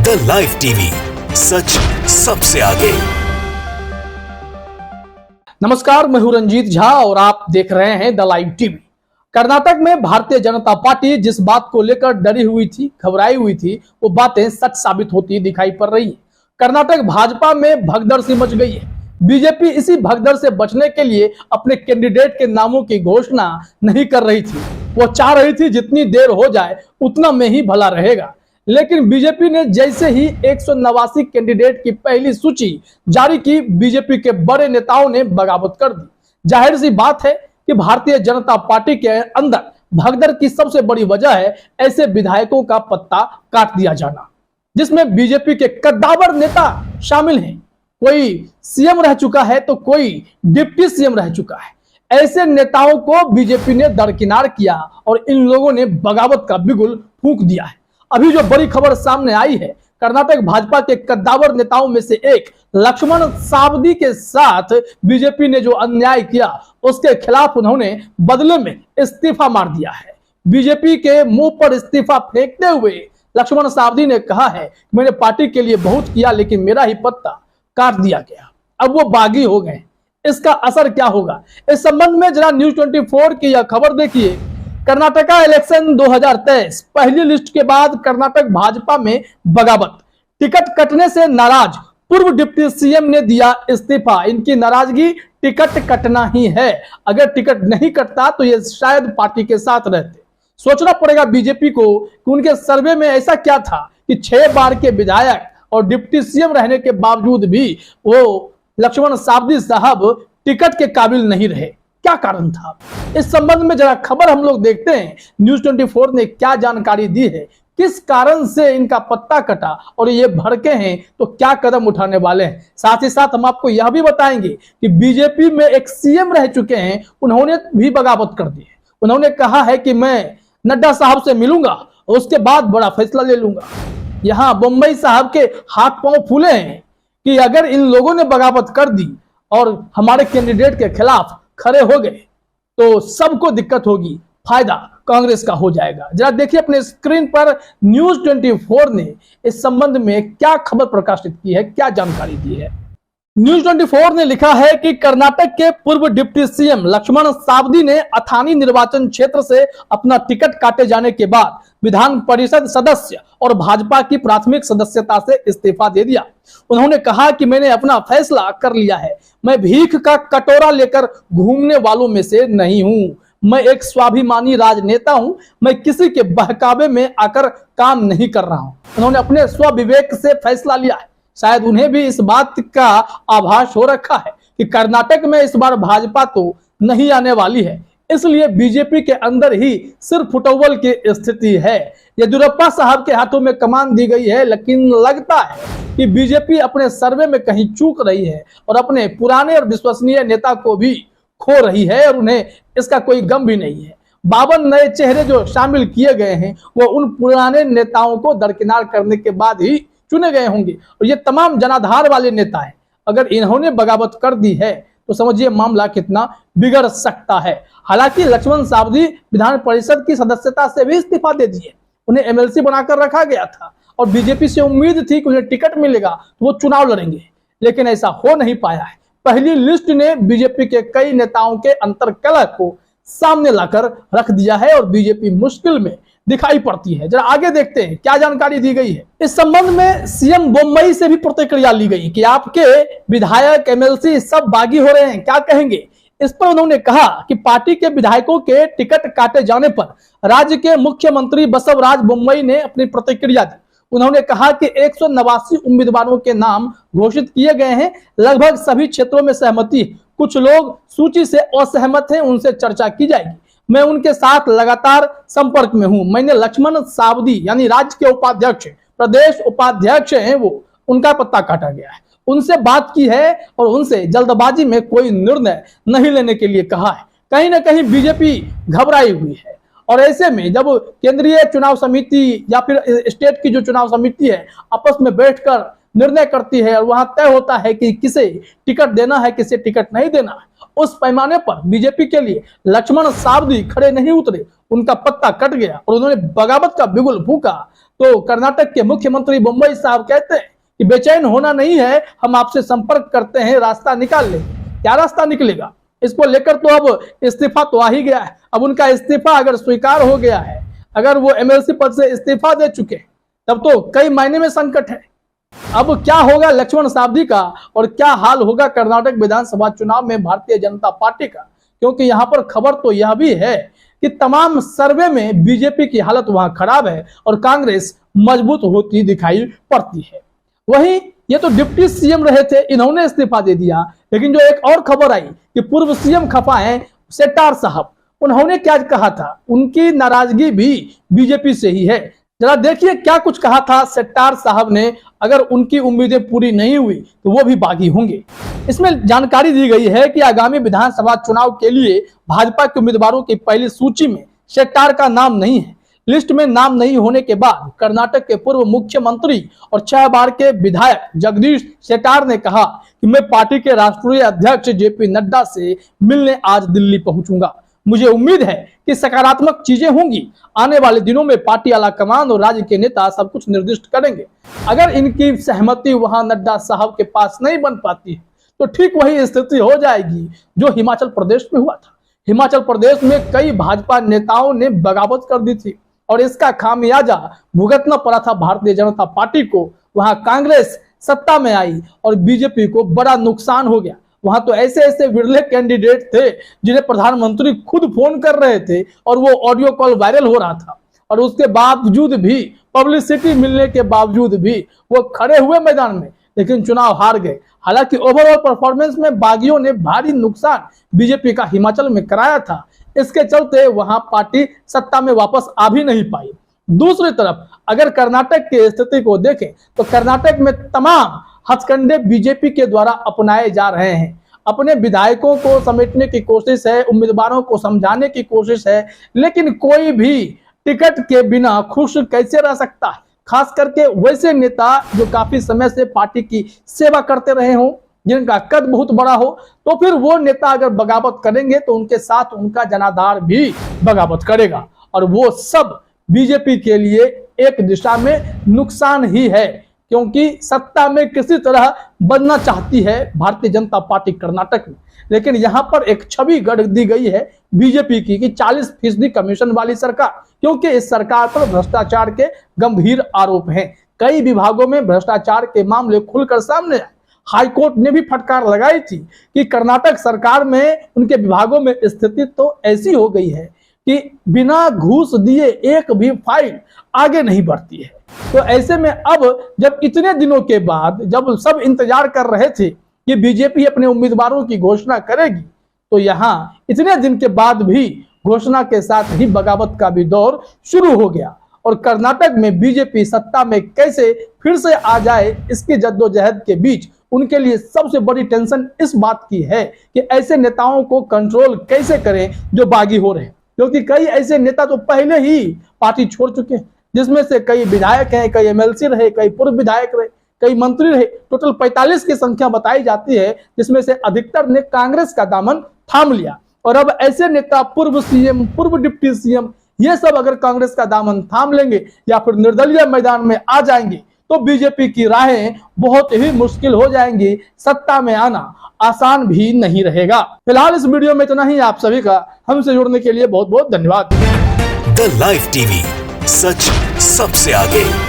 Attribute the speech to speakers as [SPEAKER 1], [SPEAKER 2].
[SPEAKER 1] The live TV, सच सबसे आगे।
[SPEAKER 2] नमस्कार, मैं हूं रंजीत झा और आप देख रहे हैं द लाइव टीवी। कर्नाटक में भारतीय जनता पार्टी जिस बात को लेकर डरी हुई थी, घबराई हुई थी, वो बातें सच साबित होती दिखाई पड़ रही है। कर्नाटक भाजपा में भगदड़ सी मच गई है। बीजेपी इसी भगदड़ से बचने के लिए अपने कैंडिडेट के नामों की घोषणा नहीं कर रही थी। वो चाह रही थी जितनी देर हो जाए उतना में ही भला रहेगा। लेकिन बीजेपी ने जैसे ही 189 कैंडिडेट की पहली सूची जारी की, बीजेपी के बड़े नेताओं ने बगावत कर दी। जाहिर सी बात है कि भारतीय जनता पार्टी के अंदर भगदड़ की सबसे बड़ी वजह है ऐसे विधायकों का पत्ता काट दिया जाना, जिसमें बीजेपी के कद्दावर नेता शामिल हैं। कोई सीएम रह चुका है तो कोई डिप्टी सीएम रह चुका है। ऐसे नेताओं को बीजेपी ने दरकिनार किया और इन लोगों ने बगावत का बिगुल फूंक दिया है। अभी जो बड़ी खबर सामने आई है, कर्नाटक भाजपा के कद्दावर नेताओं में से एक लक्ष्मण सावदी के साथ बीजेपी ने जो अन्याय किया उसके खिलाफ उन्होंने बदले में इस्तीफा मार दिया है। बीजेपी के मुंह पर इस्तीफा फेंकते हुए लक्ष्मण सावदी ने कहा है, मैंने पार्टी के लिए बहुत किया लेकिन मेरा ही पत्ता काट दिया गया। अब वो बागी हो गए। इसका असर क्या होगा, इस संबंध में जरा न्यूज 24 की यह खबर देखिए। कर्नाटका इलेक्शन 2023, पहली लिस्ट के बाद कर्नाटक भाजपा में बगावत। टिकट कटने से नाराज पूर्व डिप्टी सीएम ने दिया इस्तीफा। इनकी नाराजगी टिकट कटना ही है। अगर टिकट नहीं कटता तो ये शायद पार्टी के साथ रहते। सोचना पड़ेगा बीजेपी को कि उनके सर्वे में ऐसा क्या था कि 6 बार के विधायक और डिप्टी सीएम रहने के बावजूद भी वो लक्ष्मण सावदी साहब टिकट के काबिल नहीं रहे। क्या कारण था? इस संबंध में जरा खबर हम लोग देखते हैं न्यूज 24 ने क्या जानकारी दी है, किस कारण से इनका पत्ता कटा और ये भड़के हैं तो क्या कदम उठाने वाले हैं। साथ ही साथ हम आपको यह भी बताएंगे कि बीजेपी में एक सीएम रह चुके हैं, उन्होंने भी बगावत कर दी है। उन्होंने कहा है कि मैं नड्डा साहब से मिलूंगा और उसके बाद बड़ा फैसला ले लूंगा। यहाँ बम्बई साहब के हाथ पांव फूले हैं कि अगर इन लोगों ने बगावत कर दी और हमारे कैंडिडेट के खिलाफ खड़े हो गए तो सबको दिक्कत होगी, फायदा कांग्रेस का हो जाएगा। जरा देखिए अपने स्क्रीन पर न्यूज 24 ने इस संबंध में क्या खबर प्रकाशित की है, क्या जानकारी दी है। न्यूज 24 ने लिखा है कि कर्नाटक के पूर्व डिप्टी सीएम लक्ष्मण सावदी ने अथानी निर्वाचन क्षेत्र से अपना टिकट काटे जाने के बाद विधान परिषद सदस्य और भाजपा की प्राथमिक सदस्यता से इस्तीफा दे दिया। उन्होंने कहा कि मैंने अपना फैसला कर लिया है। मैं भीख का कटोरा लेकर घूमने वालों में से नहीं हूं। मैं एक स्वाभिमानी राजनेता हूं। मैं किसी के बहकावे में आकर काम नहीं कर रहा हूं। उन्होंने अपने स्वविवेक से फैसला लिया है। शायद उन्हें भी इस बात का आभास हो रखा है कि कर्नाटक में इस बार भाजपा तो नहीं आने वाली है, इसलिए बीजेपी के अंदर ही सिर्फ फुटबॉल की स्थिति है। येदियुरप्पा साहब के हाथों में कमान दी गई है, लेकिन लगता है कि बीजेपी अपने सर्वे में कहीं चूक रही है और अपने पुराने और विश्वसनीय नेता को भी खो रही है और उन्हें इसका कोई गम भी नहीं है। 52 नए चेहरे जो शामिल किए गए हैं वो उन पुराने नेताओं को दरकिनार करने के बाद ही चुने गए होंगे और ये तमाम जनाधार वाले नेता हैं। अगर इन्होंने बगावत कर दी है तो समझिए मामला कितना बिगड़ सकता है। हालांकि लक्ष्मण सावदी विधान परिषद की सदस्यता से भी इस्तीफा दे दिए। उन्हें एमएलसी बनाकर रखा गया था और बीजेपी से उम्मीद थी कि उन्हें टिकट मिलेगा तो वो चुनाव लड़ेंगे, लेकिन ऐसा हो नहीं पाया है। पहली लिस्ट ने बीजेपी के कई नेताओं के अंतर्कलह को सामने लाकर रख दिया है और बीजेपी मुश्किल में दिखाई पड़ती है। जरा आगे देखते हैं क्या जानकारी दी गई है। इस संबंध में सीएम बम्बई से भी प्रतिक्रिया ली गई कि आपके विधायक एमएलसी सब बागी हो रहे हैं, क्या कहेंगे। इस पर उन्होंने कहा कि पार्टी के विधायकों के टिकट काटे जाने पर राज्य के मुख्यमंत्री बसवराज बोम्मई ने अपनी प्रतिक्रिया दी। उन्होंने कहा कि 189 उम्मीदवारों के नाम घोषित किए गए हैं। लगभग सभी क्षेत्रों में सहमति है। कुछ लोग सूची से असहमत हैं, उनसे चर्चा की जाएगी। मैं उनके साथ लगातार संपर्क में हूं। मैंने लक्ष्मण सावदी यानी राज्य के उपाध्यक्ष, प्रदेश उपाध्यक्ष हैं वो, उनका पत्ता काटा गया है, उनसे बात की है और उनसे जल्दबाजी में कोई निर्णय नहीं लेने के लिए कहा है। कहीं ना कहीं बीजेपी घबराई हुई है और ऐसे में जब केंद्रीय चुनाव समिति या फिर स्टेट की जो चुनाव समिति है आपस में बैठकर निर्णय करती है और वहां तय होता है कि किसे टिकट देना है, किसे टिकट नहीं देना है। उस पैमाने पर बीजेपी के लिए लक्ष्मण सावदी खड़े नहीं उतरे, उनका पत्ता कट गया और उन्होंने बगावत का बिगुल फूका। तो कर्नाटक के मुख्यमंत्री बोम्मई साहब कहते हैं कि बेचैन होना नहीं है, हम आपसे संपर्क करते हैं, रास्ता निकाल लेंगे। क्या रास्ता निकलेगा, इसको लेकर तो अब इस्तीफा तो आ ही गया है। अब उनका इस्तीफा अगर स्वीकार हो गया है, अगर वो एमएलसी पद से इस्तीफा दे चुके, तब तो कई मायने में संकट है। अब क्या होगा लक्ष्मण सावदी का और क्या हाल होगा कर्नाटक विधानसभा चुनाव में भारतीय जनता पार्टी का, क्योंकि यहां पर खबर तो यह भी है कि तमाम सर्वे में बीजेपी की हालत वहां खराब है और कांग्रेस मजबूत होती दिखाई पड़ती है। वहीं ये तो डिप्टी सीएम रहे थे, इन्होंने इस्तीफा दे दिया, लेकिन जो एक और खबर आई कि पूर्व सीएम खफा हैं शेट्टार साहब, उन्होंने क्या कहा था, उनकी नाराजगी भी बीजेपी से ही है। जरा देखिए क्या कुछ कहा था शेट्टार साहब ने। अगर उनकी उम्मीदें पूरी नहीं हुई तो वो भी बागी होंगे। इसमें जानकारी दी गई है कि आगामी विधानसभा चुनाव के लिए भाजपा के उम्मीदवारों की पहली सूची में शेट्टार का नाम नहीं है। लिस्ट में नाम नहीं होने के बाद कर्नाटक के पूर्व मुख्यमंत्री और 6 बार के विधायक जगदीश शेट्टार ने कहा कि मैं पार्टी के राष्ट्रीय अध्यक्ष जेपी नड्डा से मिलने आज दिल्ली पहुंचूंगा। मुझे उम्मीद है कि सकारात्मक चीजें होंगी। आने वाले दिनों में पार्टी आलाकमान और राज्य के नेता सब कुछ निर्दिष्ट करेंगे। अगर इनकी सहमति वहां नड्डा साहब के पास नहीं बन पाती है तो ठीक वही स्थिति हो जाएगी जो हिमाचल प्रदेश में हुआ था। हिमाचल प्रदेश में कई भाजपा नेताओं ने बगावत कर दी थी और इसका खामियाजा भुगतना पड़ा था भारतीय जनता पार्टी को। वहां कांग्रेस सत्ता में आई और बीजेपी को बड़ा नुकसान हो गया। वहां तो ऐसे ऐसे विरले कैंडिडेट थे जिन्हें प्रधानमंत्री खुद फोन कर रहे थे और वो ऑडियो कॉल वायरल हो रहा था, और उसके बावजूद भी, पब्लिसिटी मिलने के बावजूद भी वो खड़े हुए मैदान में, लेकिन चुनाव हार गए। हालांकि ओवरऑल परफॉर्मेंस में बागियों ने भारी नुकसान बीजेपी का हिमाचल में कराया था। इसके चलते वहां पार्टी सत्ता में वापस आ भी नहीं पाई। दूसरी तरफ अगर कर्नाटक की स्थिति को देखें तो कर्नाटक में तमाम हथकंडे बीजेपी के द्वारा अपनाए जा रहे हैं। अपने विधायकों को समेटने की कोशिश है, उम्मीदवारों को समझाने की कोशिश है, लेकिन कोई भी टिकट के बिना खुश कैसे रह सकता है, खास करके वैसे नेता जो काफी समय से पार्टी की सेवा करते रहे हों, जिनका कद बहुत बड़ा हो। तो फिर वो नेता अगर बगावत करेंगे तो उनके साथ उनका जनाधार भी बगावत करेगा, और वो सब बीजेपी के लिए एक दिशा में नुकसान ही है, क्योंकि सत्ता में किसी तरह बनना चाहती है भारतीय जनता पार्टी कर्नाटक में। लेकिन यहां पर एक छवि गढ़ दी गई है बीजेपी की कि 40% कमीशन वाली सरकार, क्योंकि इस सरकार पर भ्रष्टाचार के गंभीर आरोप हैं। कई विभागों में भ्रष्टाचार के मामले खुलकर सामने आए। हाईकोर्ट ने भी फटकार लगाई थी कि कर्नाटक सरकार में उनके विभागों में स्थिति तो ऐसी हो गई है कि बिना घूस दिए एक भी फाइल आगे नहीं बढ़ती है। तो ऐसे में अब जब इतने दिनों के बाद, जब सब इंतजार कर रहे थे कि बीजेपी अपने उम्मीदवारों की घोषणा करेगी, तो यहाँ इतने दिन के बाद भी घोषणा के साथ ही बगावत का भी दौर शुरू हो गया। और कर्नाटक में बीजेपी सत्ता में कैसे फिर से आ जाए, इसकी जद्दोजहद के बीच उनके लिए सबसे बड़ी टेंशन इस बात की है कि ऐसे नेताओं को कंट्रोल कैसे करें जो बागी हो रहे हैं, क्योंकि कई ऐसे नेता तो पहले ही पार्टी छोड़ चुके हैं, जिसमें से कई विधायक हैं, कई एमएलसी रहे, कई पूर्व विधायक रहे, कई मंत्री रहे। टोटल 45 की संख्या बताई जाती है, जिसमें से अधिकतर ने कांग्रेस का दामन थाम लिया। और अब ऐसे नेता, पूर्व सीएम, पूर्व डिप्टी सीएम, ये सब अगर कांग्रेस का दामन थाम लेंगे या फिर निर्दलीय मैदान में आ जाएंगे तो बीजेपी की राहें बहुत ही मुश्किल हो जाएंगी। सत्ता में आना आसान भी नहीं रहेगा। फिलहाल इस वीडियो में इतना ही। आप सभी का हमसे जुड़ने के लिए बहुत बहुत धन्यवाद।
[SPEAKER 1] द लाइव टीवी, सच सबसे आगे।